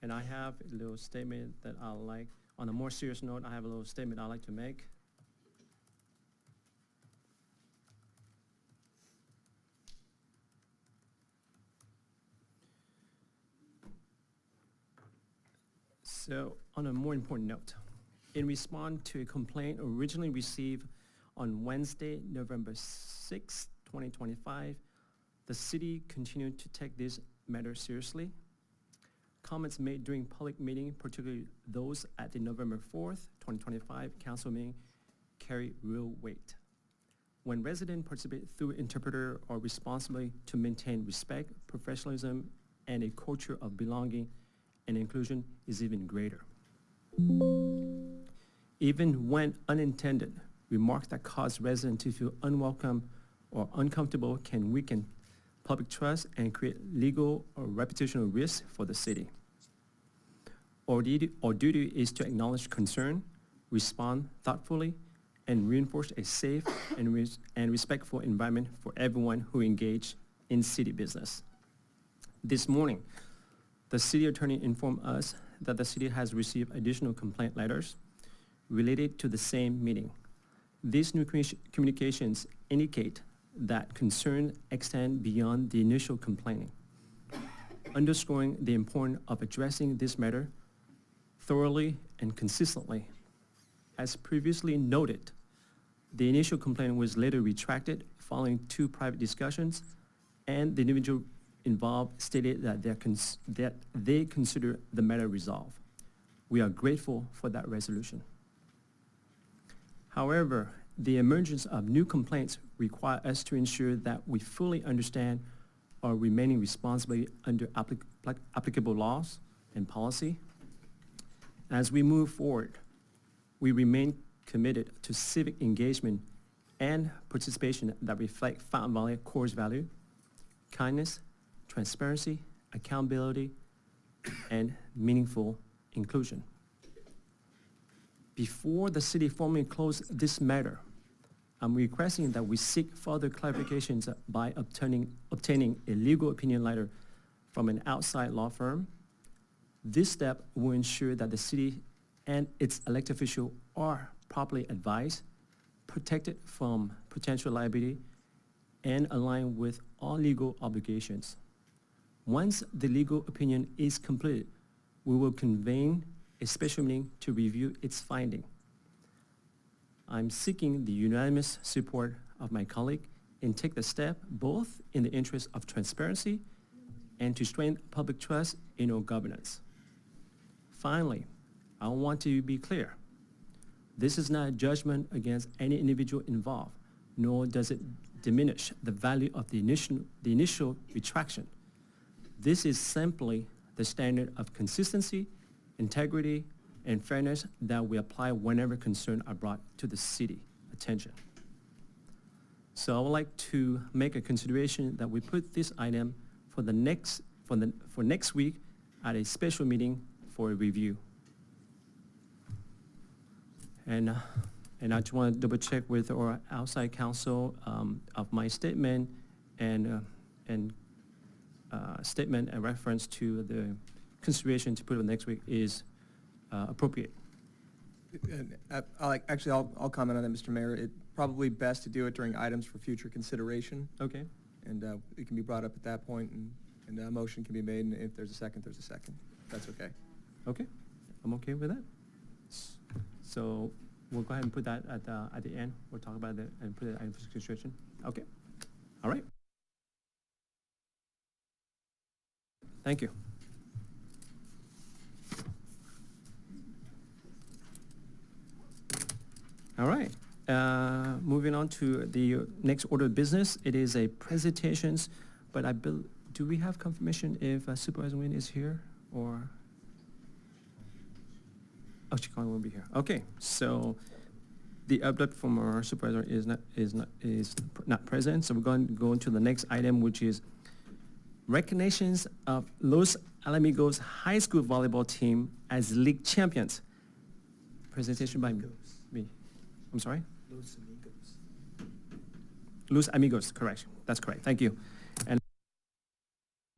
And I have a little statement that I like, on a more serious note, I have a little statement I'd like to make. So, on a more important note, in response to a complaint originally received on Wednesday, November 6, 2025, the city continued to take this matter seriously. Comments made during public meeting, particularly those at the November 4th, 2025 council meeting, carry real weight. When residents participate through interpreter or responsibility to maintain respect, professionalism, and a culture of belonging and inclusion is even greater. Even when unintended, remarks that cause residents to feel unwelcome or uncomfortable can weaken public trust and create legal or reputational risks for the city. Our duty is to acknowledge concern, respond thoughtfully, and reinforce a safe and respectful environment for everyone who engage in city business. This morning, the city attorney informed us that the city has received additional complaint letters related to the same meeting. These new communications indicate that concerns extend beyond the initial complaining, underscoring the importance of addressing this matter thoroughly and consistently. As previously noted, the initial complaint was later retracted following 2 private discussions, and the individual involved stated that they consider the matter resolved. We are grateful for that resolution. However, the emergence of new complaints require us to ensure that we fully understand our remaining responsibility under applicable laws and policy. As we move forward, we remain committed to civic engagement and participation that reflect Fountain Valley core value, kindness, transparency, accountability, and meaningful inclusion. Before the city formally closes this matter, I'm requesting that we seek further clarifications by obtaining a legal opinion letter from an outside law firm. This step will ensure that the city and its elected officials are properly advised, protected from potential liability, and aligned with all legal obligations. Once the legal opinion is completed, we will convene a special meeting to review its finding. I'm seeking the unanimous support of my colleague and take the step both in the interest of transparency and to strengthen public trust in our governance. Finally, I want to be clear. This is not a judgment against any individual involved, nor does it diminish the value of the initial retraction. This is simply the standard of consistency, integrity, and fairness that we apply whenever concerns are brought to the city attention. So I would like to make a consideration that we put this item for next week at a special meeting for a review. And I just want to double check with our outside counsel of my statement and statement and reference to the consideration to put it next week is appropriate. I'll comment on that, Mr. Mayor. It's probably best to do it during items for future consideration. Okay. And it can be brought up at that point, and a motion can be made, and if there's a second, there's a second. That's okay. Okay, I'm okay with that. So we'll go ahead and put that at the end. We'll talk about it and put it in consideration. Okay, all right. Thank you. All right, moving on to the next order of business. It is a presentations, but do we have confirmation if Supervisor Nguyen is here or? Oh, she won't be here. Okay, so the update from our supervisor is not present. So we're going to go into the next item, which is recognitions of Los Alamitos High School volleyball team as league champions. Presentation by me. I'm sorry? Los Amigos. Los Amigos, correct. That's correct. Thank you. And